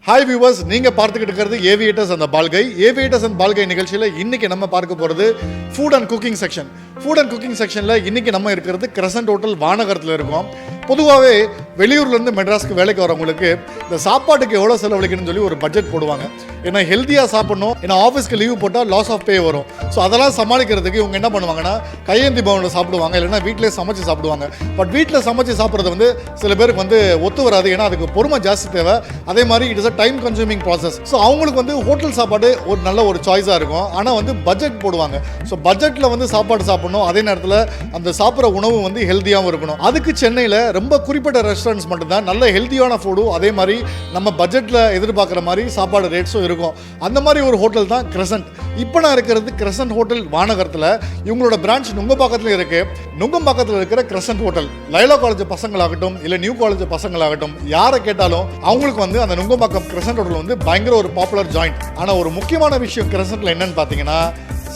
Hi viewers, நீங்கள் பார்த்துக்கிட்டு இருக்கிறது ஏவியேட்டர்ஸ் அந்த பால்கை. ஏவியேட்டர்ஸ் அண்ட் பால்கை நிகழ்ச்சியில் இன்றைக்கி நம்ம பார்க்க போகிறது food and cooking section. Food and cooking செக்ஷனில் இன்றைக்கி நம்ம இருக்கிறது கிரசன்ட் ஹோட்டல் வானகரத்தில் இருக்கோம். பொதுவாகவே வெளியூர்லேருந்து மெட்ராஸ்க்கு வேலைக்கு வரவங்களுக்கு இந்த சாப்பாட்டுக்கு எவ்வளோ செலவழிக்கணும்னு சொல்லி ஒரு பட்ஜெட் போடுவாங்க. ஏன்னா ஹெல்த்தியாக சாப்பிட்ணும், ஏன்னா ஆஃபீஸ்க்கு லீவ் போட்டால் லாஸ் ஆஃப் பே வரும். ஸோ அதெல்லாம் சமாளிக்கிறதுக்கு இவங்க என்ன பண்ணுவாங்கன்னா கையேந்தி பவனில் சாப்பிடுவாங்க, இல்லைன்னா வீட்டிலே சமைச்சு சாப்பிடுவாங்க. பட் வீட்டில் சமைச்சு சாப்பிட்றது சில பேருக்கு ஒத்து வராது. ஏன்னா அதுக்கு பொறுமை ஜாஸ்தி தேவை. அதே மாதிரி it is a time consuming process. So அவங்களுக்கு ஹோட்டல் சாப்பாடு ஒரு நல்ல ஒரு சாய்ஸாக இருக்கும். ஆனால் பட்ஜெட் போடுவாங்க. ஸோ பட்ஜெட்டில் சாப்பாடு சாப்பிடணும், அதே நேரத்தில் அந்த சாப்பிட்ற உணவு ஹெல்த்தியாகவும் இருக்கணும். அதுக்கு சென்னையில் ரொம்ப குறிப்பிட்ட ரெஸ்டாரண்ட்ஸ் மட்டும்தான் நல்ல ஹெல்த்தியான ஃபுட்டும், அதே மாதிரி நம்ம பட்ஜெட்டில் எதிர்பார்க்குற மாதிரி சாப்பாடு ரேட்ஸும் இருக்கும். அந்த மாதிரி ஒரு ஹோட்டல் தான் கிரசன்ட். இப்போ நான் இருக்கிறது கிரசன்ட் ஹோட்டல் வானகரத்தில். இவங்களோட பிரான்ச் நுங்கம்பாக்கத்தில் இருக்குது. நுங்கம்பாக்கத்தில் இருக்கிற கிரசன்ட் ஹோட்டல் லைலா காலேஜ் பசங்களாகட்டும், இல்லை நியூ காலேஜ் பசங்களாகட்டும், யாரை கேட்டாலும் அவங்களுக்கு அந்த நுங்கம்பாக்கம் கிரசன்ட் ஹோட்டல் பயங்கர ஒரு பாப்புலர் ஜாயிண்ட். ஆனால் ஒரு முக்கியமான விஷயம் கிரசன்ட்ல என்னன்னு பார்த்தீங்கன்னா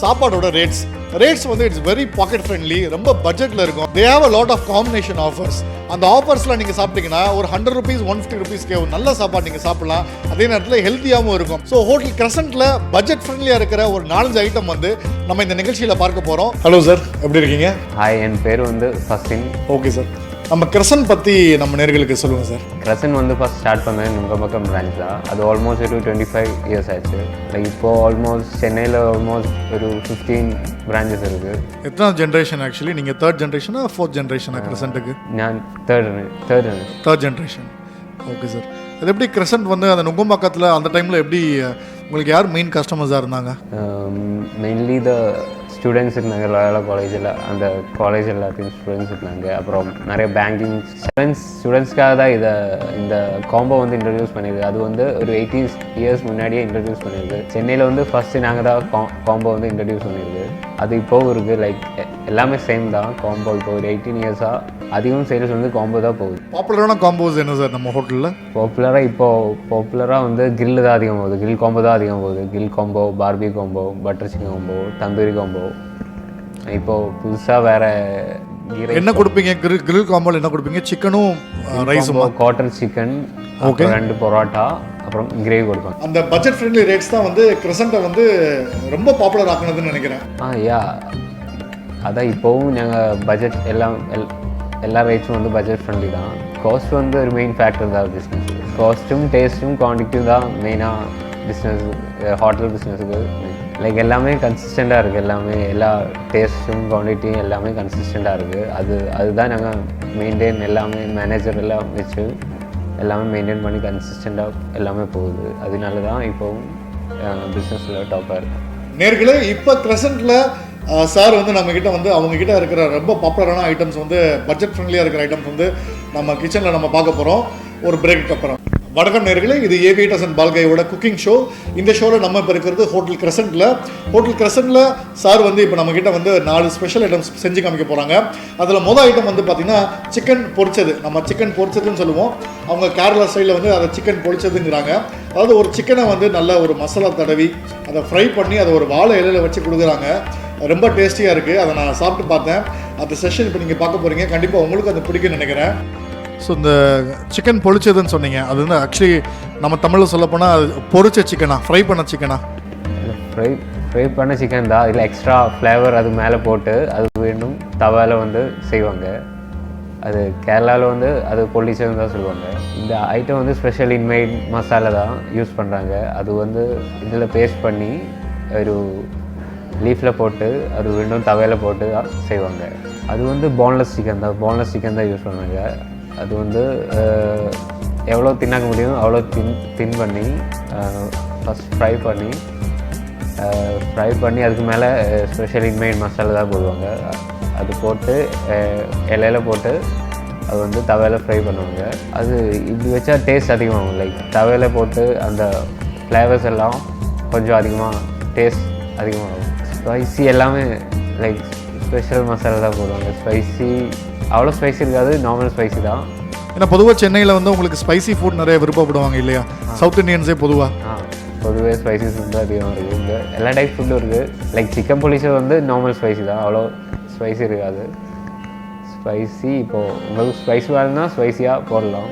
சாப்பாடோட rates it's very pocket friendly, ரொம்ப பட்ஜெட்டில் இருக்கும். They have a lot of combination offers. அந்த ஆஃபர்ஸ்லாம் நீங்கள் சாப்பிட்டீங்கன்னா ஒரு 100 rupees 150 rupeesக்கு ஒரு நல்ல சாப்பாடு நீங்கள் சாப்பிடலாம். அதே நேரத்தில் ஹெல்த்தியாகவும் இருக்கும். ஸோ ஹோட்டல் கிரசன்ட்ல பட்ஜெட் ஃப்ரெண்ட்லியாக இருக்கிற ஒரு 4-5 ஐட்டம் நம்ம இந்த நிகழ்ச்சியில் பார்க்க போகிறோம். ஹலோ சார், எப்படி இருக்கீங்க? ஹாய், என் பேர் ஃபசின். ஓகே சார், நம்ம கிரசன்ட் பற்றி நம்ம நேர்களுக்கு சொல்லுங்கள் சார். கிரசன்ட் ஃபஸ்ட் ஸ்டார்ட் பண்ணது நுங்கம்பாக்கம் பிரான்ச் தான். அது ஆல்மோஸ்ட் ஒரு 25 years ஆச்சு. லைக் இப்போது ஆல்மோஸ்ட் சென்னையில் ஆல்மோஸ்ட் ஒரு 15 பிரான்ச்சஸ் இருக்குது. எத்தனை ஜென்ரேஷன் ஆக்சுவலி? நீங்கள் தேர்ட் ஜென்ரேஷனா ஃபோர்த் ஜென்ரேஷனா கிரசன்ட்டுக்கு? நான் தேர்ட் ஜென்ரேஷன். ஓகே சார், அது எப்படி கிரசன்ட் அந்த நுங்கம்பாக்கத்தில் அந்த டைமில் எப்படி உங்களுக்கு யார் மெயின் கஸ்டமர்ஸாக இருந்தாங்க? மெயின்லி த ஸ்டூடெண்ட்ஸ் இருந்தாங்க. லாயலா காலேஜில் அந்த காலேஜ் எல்லாத்தையும் ஸ்டூடெண்ட்ஸ் இருந்தாங்க. அப்புறம் நிறைய பேங்கிங் ஸ்டூடெண்ட்ஸ்க்காக தான் இந்த காம்போ இன்ட்ரடியூஸ் பண்ணியிருக்கு. அது ஒரு 18 years முன்னாடியே இன்ட்ரடியூஸ் பண்ணியிருக்கு. சென்னையில் ஃபஸ்ட்டு நாங்கள் தான் காம்போ இன்ட்ரடியூஸ் பண்ணியிருக்கு. அது இப்போவும் இருக்குது. லைக் எல்லாமே சேம் தான் காம்போ. இப்போ ஒரு 18 years-ஆக அதிகம் சேல்ஸ் காம்போ தான் போகுது. பாப்புலரான காம்போஸ் என்ன சார் நம்ம ஹோட்டலில்? பாப்புலராக கிரில் தான் அதிகம் போகுது. கிரில் காம்போ தான் அதிகம் போகுது. Grill combo, Barbie combo, butter chicken combo, tandoori combo. இப்போது புதுசாக வேறு என்ன கொடுப்பீங்க? கிரில் காம்போவில் என்ன கொடுப்பீங்க? சிக்கனும் ரைஸும், காட்டன் சிக்கன், ஓகே, 2 பரோட்டா, அப்புறம் கிரேவி கொடுப்பாங்க. அந்த பட்ஜெட் ஃப்ரெண்ட்லி ரேட்ஸ் தான் கிரசன்ட்டை ரொம்ப பாப்புலர் ஆக்குனதுன்னு நினைக்கிறேன். யா, அதான் இப்போவும் நாங்கள் பட்ஜெட் எல்லா ரேட்ஸும் பட்ஜெட் ஃப்ரெண்ட்லி தான். காஸ்ட் ஒரு மெயின் ஃபேக்டர் தான் பிஸ்னஸ். காஸ்ட்டும் டேஸ்ட்டும் குவான்டிட்டியும் தான் மெயினாக பிஸ்னஸ், ஹோட்டல் பிஸ்னஸுக்கு. லைக் எல்லாமே கன்சிஸ்டண்ட்டாக இருக்குது. எல்லா டேஸ்ட்டும் குவான்டிட்டியும் எல்லாமே கன்சிஸ்டண்ட்டாக இருக்குது. அதுதான் நாங்கள் மெயின்டைன் எல்லாமே மேனேஜர் எல்லாம் வச்சு எல்லாமே மெயின்டைன் பண்ணி கன்சிஸ்டண்ட்டாக எல்லாமே போகுது. அதனால தான் இப்போவும் பிஸ்னஸில் டாப்பாக இருக்குது. நேர்களே, இப்போ கிரசன்ட்டில் சார் நம்மக்கிட்ட அவங்கக்கிட்ட இருக்கிற ரொம்ப பாப்புலரான ஐட்டம்ஸ் பட்ஜெட் ஃப்ரெண்ட்லியாக இருக்கிற ஐட்டம்ஸ் நம்ம கிச்சனில் நம்ம பார்க்க போகிறோம் ஒரு பிரேக்கு அப்புறம். வணக்கம் நேர்களே, இது ஏவியேட்டர்ஸ் அண்ட் பால்கையோட குக்கிங் ஷோ. இந்த ஷோவில் நம்ம இப்போ இருக்கிறது ஹோட்டல் கிரசன்ட்டில். ஹோட்டல் கிரசன்ட்டில் சார் இப்போ நம்மக்கிட்ட 4 ஸ்பெஷல் ஐட்டம்ஸ் செஞ்சு காமிக்க போகிறாங்க. அதில் மொதல் ஐட்டம் பார்த்தீங்கன்னா சிக்கன் பொரிச்சது. நம்ம சிக்கன் பொரிச்சதுன்னு சொல்லுவோம். அவங்க கேரளா ஸ்டைலில் அதை சிக்கன் பொரிச்சதுங்கிறாங்க. அதாவது ஒரு சிக்கனை நல்ல ஒரு மசாலா தடவி அதை ஃப்ரை பண்ணி அதை ஒரு வாழை இலையில் வச்சு கொடுக்குறாங்க. ரொம்ப டேஸ்டியாக இருக்குது. அதை நான் சாப்பிட்டு பார்த்தேன். அந்த செஷன் இப்போ நீங்கள் பார்க்க போகிறீங்க. கண்டிப்பாக உங்களுக்கு அது பிடிக்கும்னு நினைக்கிறேன். ஸோ இந்த சிக்கன் பொரிச்சதுன்னு சொன்னீங்க, அது ஆக்சுவலி நம்ம தமிழில் சொல்லப்போனால் அது பொரிச்ச சிக்கனா, ஃப்ரை பண்ண சிக்கனா? ஃப்ரை பண்ண சிக்கன் தான். இதில் எக்ஸ்ட்ரா ஃப்ளேவர் அது மேலே போட்டு அது வேண்டும் தவாவில் செய்வாங்க. அது கேரளாவில் அது பொல்லிச்சதுன்னு தான் சொல்லுவாங்க. இந்த ஐட்டம் ஸ்பெஷல் இன்மைட் மசாலா தான் யூஸ் பண்ணுறாங்க. அது இதில் பேஸ்ட் பண்ணி ஒரு லீஃபில் போட்டு அது வேண்டும் தவையில் போட்டு செய்வாங்க. அது போன்லெஸ் சிக்கன் தான் யூஸ் பண்ணுவாங்க. அது எவ்வளோ தின்னாக்க முடியும் அவ்வளோ தின் பண்ணி ஃபஸ்ட் ஃப்ரை பண்ணி அதுக்கு மேலே ஸ்பெஷல் இன்மைட் மசாலா தான் போடுவாங்க. அது போட்டு இலையில போட்டு அது தவையில் ஃப்ரை பண்ணுவாங்க. அது இப்படி வச்சா டேஸ்ட் அதிகமாகும். லைக் தவையில் போட்டு அந்த ஃப்ளேவர்ஸ் எல்லாம் கொஞ்சம் அதிகமாக டேஸ்ட் அதிகமாகும். ஸ்பைசி எல்லாமே லைக் ஸ்பெஷல் மசாலா தான் போடுவாங்க. ஸ்பைசி அவ்வளோ ஸ்பைசி இருக்காது, நார்மல் ஸ்பைசி தான். ஏன்னா பொதுவாக சென்னையில் உங்களுக்கு ஸ்பைசி ஃபுட் நிறைய விருப்பப்படுவாங்க இல்லையா? சவுத் இண்டியன்ஸே பொதுவே ஸ்பைசி ஃபுட் தான் அதிகமாக இருக்குது. இங்கே எல்லா டைப் ஃபுட்டும் இருக்குது. லைக் சிக்கன் பொலிச்சது நார்மல் ஸ்பைசி தான், அவ்வளோ ஸ்பைசி இருக்காது. ஸ்பைசி இப்போது உங்களுக்கு ஸ்பைசி வேணும்னா ஸ்பைசியாக போடலாம்.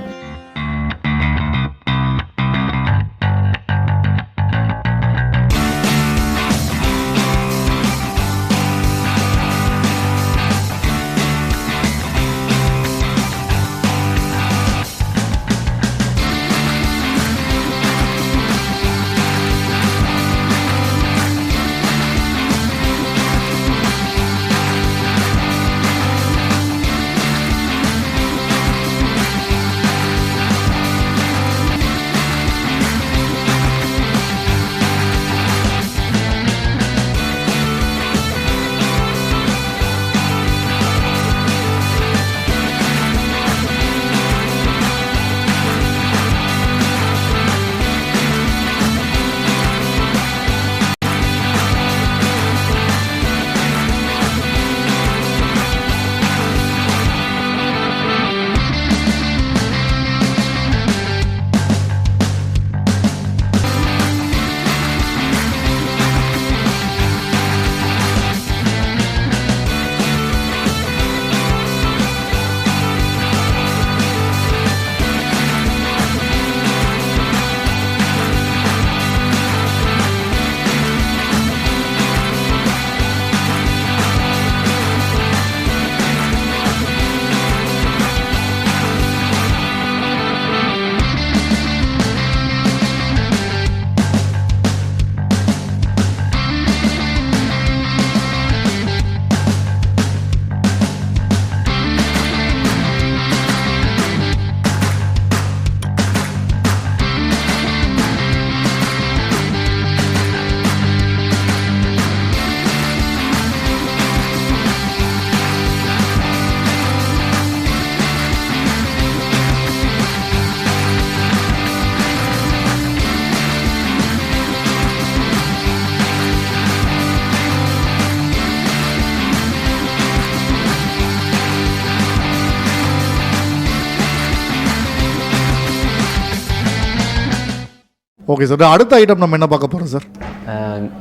ஓகே சார், அடுத்த ஐட்டம் நம்ம என்ன பார்க்க போகிறோம் சார்?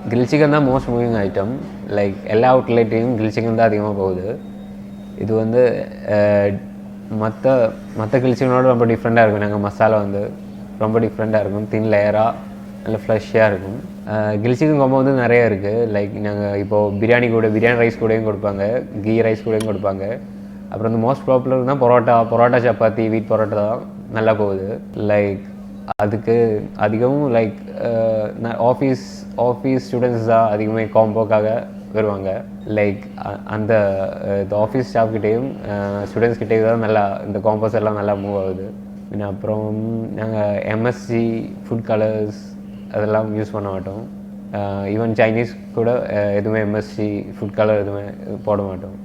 கிரில் சிக்கன் தான் மோஸ்ட் மூவிங் ஐட்டம். லைக் எல்லா அவுட்லெட்லேயும் கிரில் சிக்கன் தான் அதிகமாக போகுது. இது வந்து மற்ற கிரில் சிக்கனோட ரொம்ப டிஃப்ரெண்ட்டாக இருக்கும். நாங்கள் மசாலா வந்து ரொம்ப டிஃப்ரெண்ட்டாக இருக்கும். தின் லேயராக நல்ல ஃப்ரெஷ்ஷாக இருக்கும். கிரில் சிக்கன் காம்போ வந்து நிறைய இருக்குது. லைக் நாங்கள் இப்போது பிரியாணி ரைஸ் கூடயும் கொடுப்பாங்க, கீ ரைஸ் கூடயும் கொடுப்பாங்க. அப்புறம் வந்து மோஸ்ட் பாப்புலர் தான் பரோட்டா சப்பாத்தி, வீட் பரோட்டா தான் நல்லா போகுது. லைக் அதுக்கு அதிகமும் லைக் ஆஃபீஸ் ஸ்டூடெண்ட்ஸ் தான் அதிகமாக காம்போக்காக வருவாங்க. லைக் அந்த ஆஃபீஸ் ஸ்டாஃப்கிட்டேயும் ஸ்டூடெண்ட்ஸ்கிட்டேயும் தான் நல்லா இந்த காம்போஸ் எல்லாம் நல்லா மூவ் ஆகுது. அப்புறம் நாங்கள் எம்எஸ்சி ஃபுட் கலர்ஸ் அதெல்லாம் யூஸ் பண்ண மாட்டோம். ஈவன் சைனீஸ் கூட எதுவுமே எம்எஸ்சி ஃபுட் கலர் எதுவுமே போட மாட்டோம்.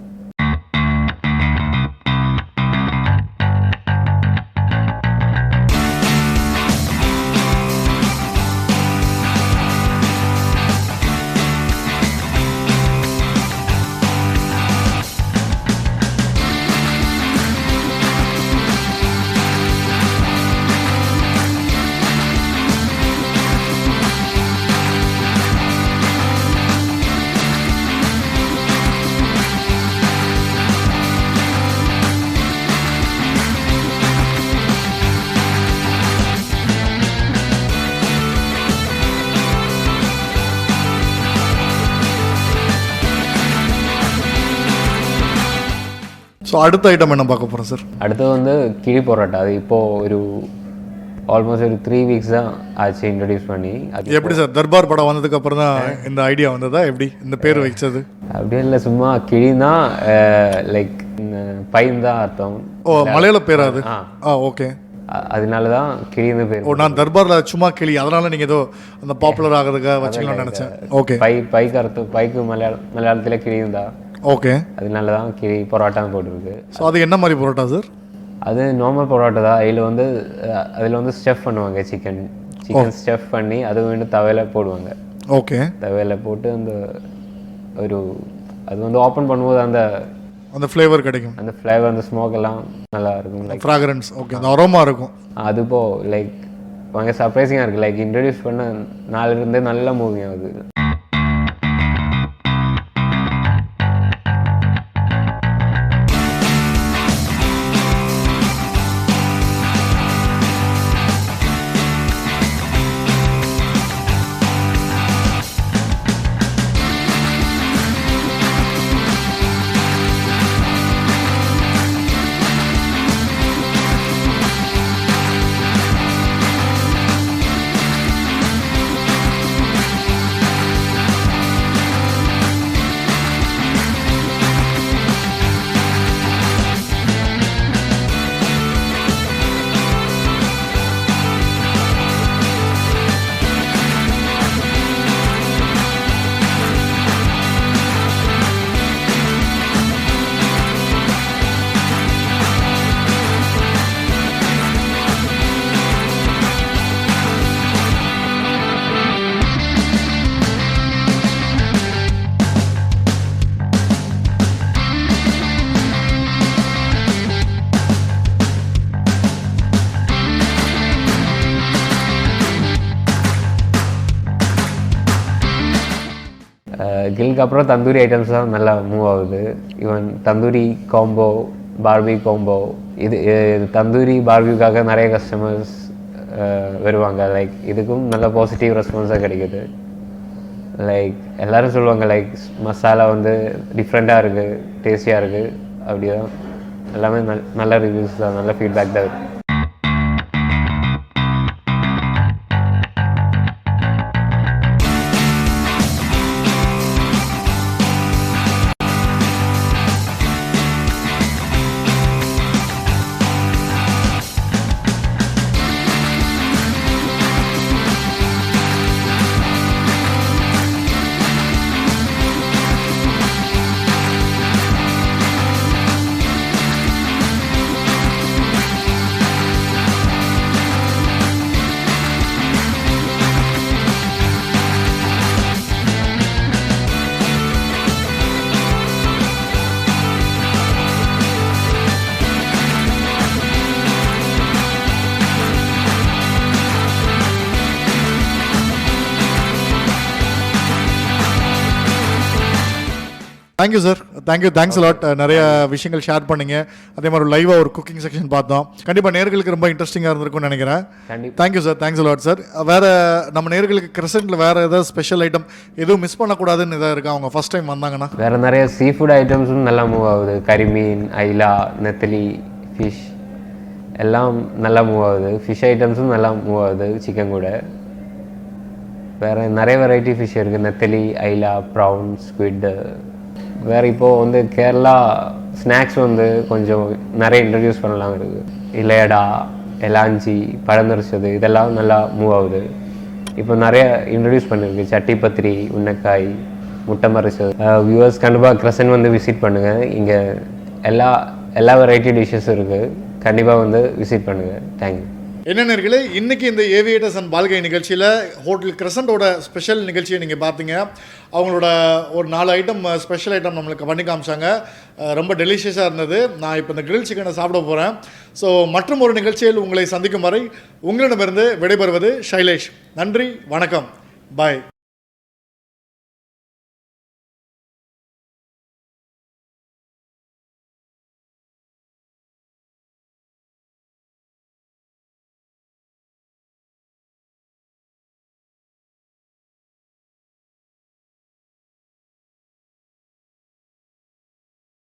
ஸோ அடுத்த ஐட்டம் என்ன பார்க்க போகிறோம் சார்? அடுத்தது வந்து கிழி பரோட்டா. அது இப்போது ஒரு ஆல்மோஸ்ட் ஒரு 3 வீக்ஸ் தான் ஆச்சு இன்ட்ரடியூஸ் பண்ணி. அது எப்படி சார், தர்பார் படம் வந்ததுக்கு அப்புறம் தான் இந்த ஐடியா வந்ததா? எப்படி இந்த பேர் வச்சது? அப்படியே இல்லை, சும்மா கிழினா லைக் பையன் தான் அர்த்தம். ஓ, மலையாள பேரா அது? ஓகே. அதனால தான் கிழின்னு பேர். ஓ, நான் தர்பாரில் சும்மா கிளி, அதனால நீங்கள் ஏதோ அந்த பாப்புலர் ஆகிறதுக்காக வச்சுக்கலாம்னு நினச்சேன். ஓகே. பைக்கு அர்த்தம், பைக்கு மலையாளத்தில் கிழியும் தான். ஓகே. அதனால தான் கிழி பரோட்டான்னு போட்டிருக்கு. ஸோ அது என்ன மாதிரி பரோட்டா சார்? அது நார்மல் பரோட்டா தான். அதில் வந்து ஸ்டஃப் பண்ணுவாங்க, சிக்கன் ஸ்டஃப் பண்ணி அது வந்து தவையில் போடுவாங்க. ஓகே. தவையில் போட்டு அந்த அது வந்து ஓப்பன் பண்ணும்போது அந்த ஃப்ளேவர் கிடைக்கும். அந்த ஃப்ளேவர், அந்த ஸ்மோக் எல்லாம் நல்லா இருக்கும். Like fragrance. ஓகே. அந்த அரோமா இருக்கும். அது லைக் அவங்க சர்ப்ரைசிங்காக இருக்குது. லைக் இன்ட்ரடியூஸ் பண்ண நாளிலிருந்தே நல்லா மூவிங் ஆகுது. கில்க்கு அப்புறம் தந்தூரி ஐட்டம்ஸ் தான் நல்லா மூவ் ஆகுது. Even tandoori combo, Barbie combo, இது தந்தூரி பார்பியூக்காக நிறைய கஸ்டமர்ஸ் வருவாங்க. லைக் இதுக்கும் நல்ல பாசிட்டிவ் ரெஸ்பான்ஸாக கிடைக்குது. லைக் எல்லோரும் சொல்லுவாங்க லைக் மசாலா வந்து டிஃப்ரெண்ட்டாக இருக்குது, டேஸ்டியாக இருக்குது. அப்படி தான் எல்லாமே நல்ல ரிவ்யூஸ் தான், நல்ல ஃபீட்பேக் தான் இருக்குது. Thank you sir, thanks lot. நிறைய விஷயங்கள் ஷேர் பண்ணீங்க. அதே மாதிரி லைவாக ஒரு குக்கிங் செக்ஷன் பார்த்தோம். கண்டிப்பாக நேர்களுக்கு ரொம்ப இன்ட்ரெஸ்டிங்காக இருந்திருக்கும்னு நினைக்கிறேன். Thank you sir, thanks lot sir. வேறு நம்ம நேர்களுக்கு கிரசன்ட்டில் வேறு ஏதாவது ஸ்பெஷல் ஐட்டம் எதுவும் மிஸ் பண்ணக்கூடாதுன்னு இதாக இருக்கா அவங்க ஃபஸ்ட் டைம் வந்தாங்கன்னா? வேறு நிறைய சீ ஃபுட் ஐட்டம்ஸும் நல்லா மூவ் ஆகுது. கரிமீன், ஐலா, நெத்திலி, ஃபிஷ் எல்லாம் நல்லா மூவ் ஆகுது. ஃபிஷ் ஐட்டம்ஸும் நல்லா மூவ் ஆகுது சிக்கன் கூட. வேறு நிறைய வெரைட்டி ஃபிஷ் இருக்குது. நெத்திலி, ஐலா, ப்ரௌன், ஸ்குவிட். வேறு இப்போது வந்து கேரளா ஸ்நாக்ஸ் வந்து கொஞ்சம் நிறைய இன்ட்ரடியூஸ் பண்ணலாம் இருக்குது. இலையடா, எலாஞ்சி, பழந்தரிசது இதெல்லாம் நல்லா மூவ் ஆகுது. இப்போ நிறைய இன்ட்ரடியூஸ் பண்ணியிருக்கு. சட்டி பத்திரி, உன்னக்காய், முட்டை மரிசது. வியூவர்ஸ் கண்டிப்பாக கிரசன்ட் வந்து விசிட் பண்ணுங்கள். இங்கே எல்லா வெரைட்டி டிஷ்ஷஸும் இருக்குது. கண்டிப்பாக வந்து விசிட் பண்ணுங்கள். தேங்க்யூ. என்னென்னர்களே, இன்றைக்கி இந்த ஏவியேட்டர்ஸ் அண்ட் பால்கை நிகழ்ச்சியில் ஹோட்டல் கிரசண்டோட ஸ்பெஷல் நிகழ்ச்சியை நீங்கள் பார்த்தீங்க. அவங்களோட ஒரு 4 ஐட்டம் ஸ்பெஷல் ஐட்டம் நம்மளுக்கு பண்ணி காமிச்சாங்க. ரொம்ப டெலிஷியஸாக இருந்தது. நான் இப்போ இந்த கிரில் சிக்கனை சாப்பிட போகிறேன். ஸோ மற்றும் ஒரு நிகழ்ச்சியில் உங்களை சந்திக்கும் வரை உங்களிடமிருந்து விடைபெறுவது ஷைலேஷ். நன்றி, வணக்கம், பாய்.